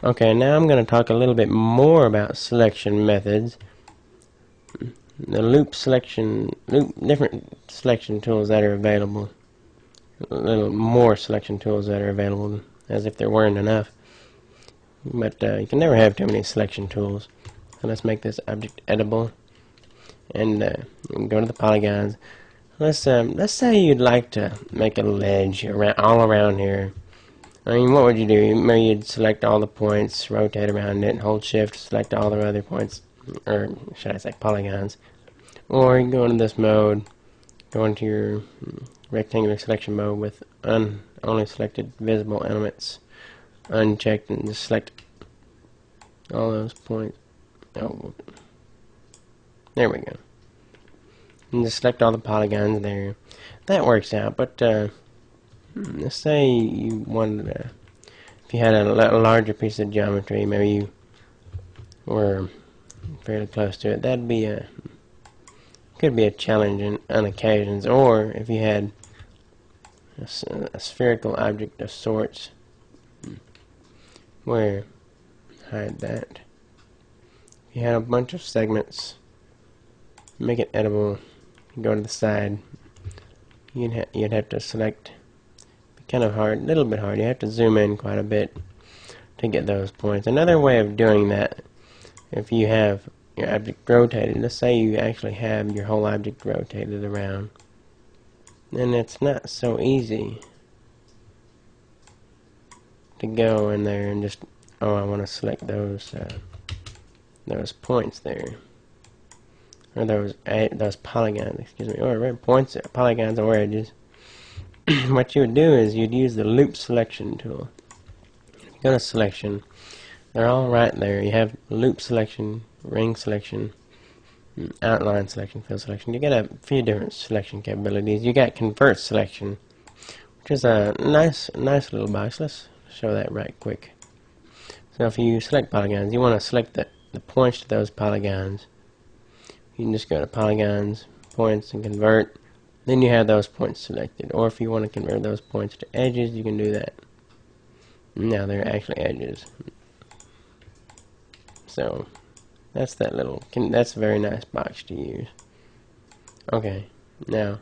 Okay, now I'm going to talk a little bit more about selection methods. The different selection tools that are available. A little more selection tools that are available, as if there weren't enough. But you can never have too many selection tools. So let's make this object editable, and go to the polygons. Let's say you'd like to make a ledge all around here. I mean, what would you do? Maybe you'd select all the points, rotate around it, hold shift, select all the other points, or should I say polygons. Or you go into this mode, go into your rectangular selection mode with only selected visible elements unchecked, and just select all those points. Oh, there we go. And just select all the polygons there. That works out, but let's say you wanted if you had a larger piece of geometry, maybe you were fairly close to it, that'd be could be a challenge on occasions. Or if you had a spherical object of sorts, where hide that. If you had a bunch of segments, make it editable, go to the side, you'd have to select. Kind of hard, a little bit hard. You have to zoom in quite a bit to get those points. Another way of doing that, if you have your object rotated, let's say you actually have your whole object rotated around, then it's not so easy to go in there and just, oh, I want to select those points there, or those polygons, excuse me, or points, polygons, or edges. What you would do is you'd use the loop selection tool. If you go to selection, they're all right there. You have loop selection, ring selection, outline selection, fill selection. You get a few different selection capabilities. You got convert selection, which is a nice little box. Let's show that right quick. So if you select polygons, you want to select the points to those polygons. You can just go to polygons, points, and convert. Then you have those points selected. Or if you want to convert those points to edges, you can do that. Now they're actually edges. So that's that's a very nice box to use. Okay, now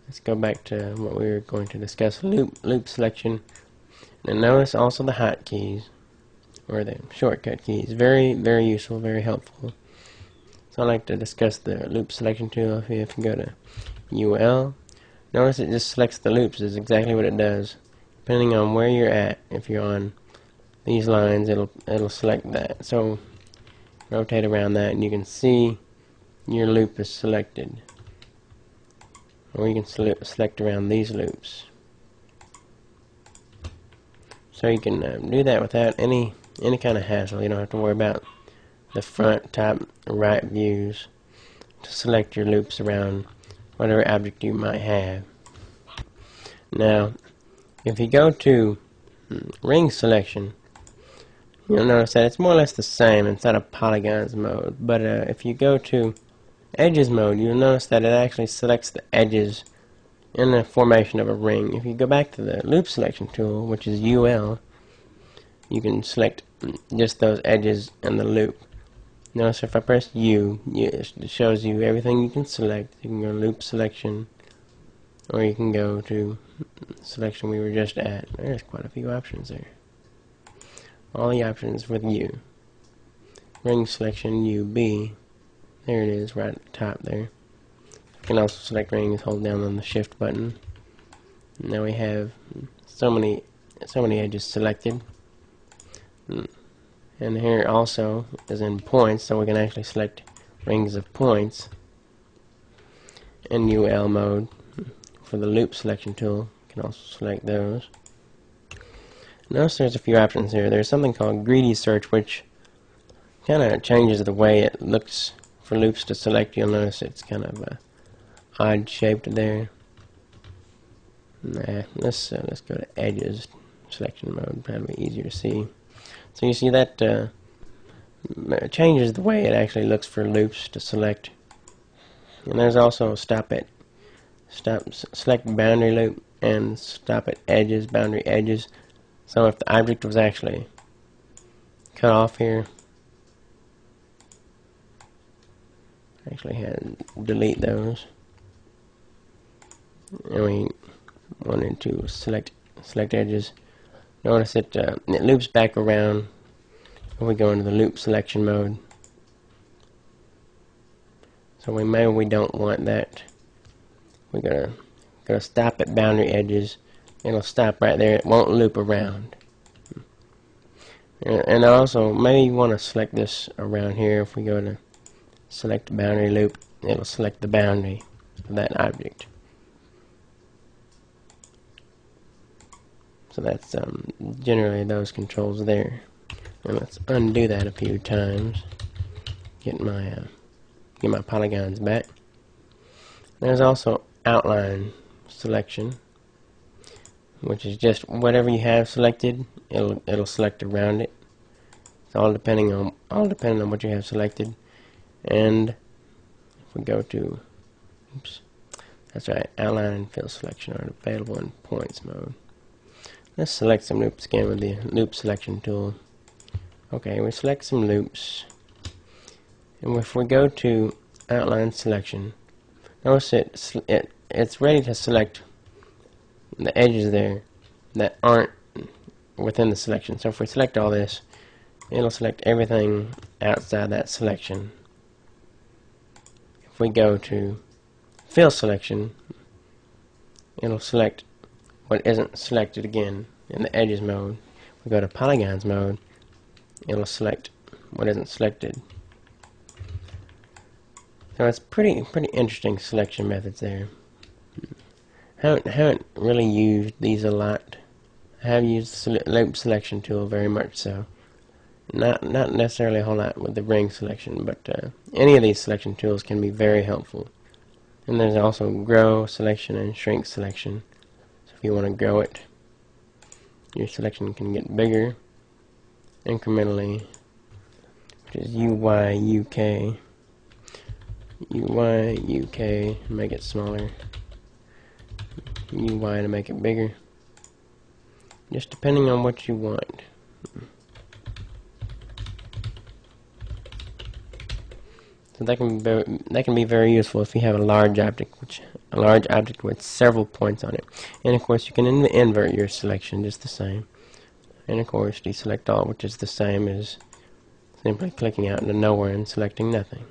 let's go back to what we were going to discuss, loop selection. And notice also the hotkeys, or the shortcut keys. Very, very useful, very helpful. So I like to discuss the loop selection tool. If you go to UL, notice it just selects the loops. Is exactly what it does. Depending on where you're at, if you're on these lines, it'll select that. So rotate around that, and you can see your loop is selected. Or you can select around these loops. So you can do that without any kind of hassle. You don't have to worry about the front, top, right views to select your loops around whatever object you might have. Now, if you go to ring selection, you'll notice that it's more or less the same inside of polygons mode. But if you go to edges mode, you'll notice that it actually selects the edges in the formation of a ring. If you go back to the loop selection tool, which is UL, you can select just those edges in the loop. Notice if I press U, it shows you everything you can select. You can go loop selection, or you can go to selection we were just at. There's quite a few options there. All the options with U. Ring selection, UB. There it is, right at the top there. You can also select rings, hold down on the shift button. Now we have so many edges selected. And here also is in points, so we can actually select rings of points. In UL mode, for the loop selection tool, you can also select those. Notice there's a few options here. There's something called greedy search, which kind of changes the way it looks for loops to select. You'll notice it's kind of odd shaped there. Let's go to edges selection mode, probably easier to see. So you see that changes the way it actually looks for loops to select. And there's also select boundary loop and stop at edges, boundary edges. So if the object was actually cut off here. Actually had delete those. And we wanted to select edges. Notice it loops back around when we go into the loop selection mode. So maybe we don't want that. We're gonna stop at boundary edges. It'll stop right there. It won't loop around. And also, maybe you want to select this around here. If we go to select boundary loop, it'll select the boundary of that object. So that's generally those controls there. And let's undo that a few times. Get my polygons back. There's also outline selection, which is just whatever you have selected, it'll select around it. It's all depending on what you have selected. And if we go to, oops, that's right, outline and fill selection are available in points mode. Let's select some loops again with the loop selection tool. Okay, we select some loops, and if we go to outline selection, notice it's ready to select the edges there that aren't within the selection. So if we select all this, it'll select everything outside that selection. If we go to fill selection, it'll select what isn't selected again in the edges mode. We go to polygons mode, it'll select what isn't selected. So it's pretty interesting selection methods there. Haven't really used these a lot. I have used the loop selection tool very much so. Not necessarily a whole lot with the ring selection, but any of these selection tools can be very helpful. And there's also grow selection and shrink selection. So if you want to grow it, your selection can get bigger incrementally, which is UI, UK, UI, UK, make it smaller, UI to make it bigger, just depending on what you want. So that can be very useful if you have a large object with several points on it. And of course, you can invert your selection just the same. And of course, deselect all, which is the same as simply clicking out into nowhere and selecting nothing.